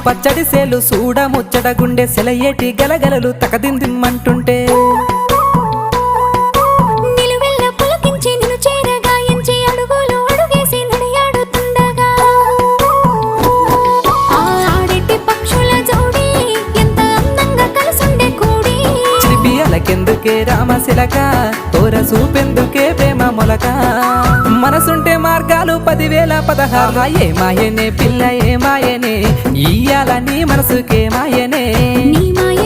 పచ్చడి సేలు సూడ ముచ్చట గుండె సెలయేటి గలగలలు తకదిందిమ్మంటుంటే నిలువెల్ల పులకించి నిన్ను చేరగాయించి అడుగులు అడుగేసి నడియాడుతుండగా ఆడెట్టి పక్షుల జోడి ఎంత అందంగా కలుసుండే కూడి చిలిపియలకెందుకే రామశిలక తోర సూపెందుకే ప్రేమ మొలక మనసుంటే మార్గాలు 10,016 ఏ మాయనే పిల్ల ఏ మాయనే ఇయ్యాల నీ మనసుకే మాయనే నీ మాయ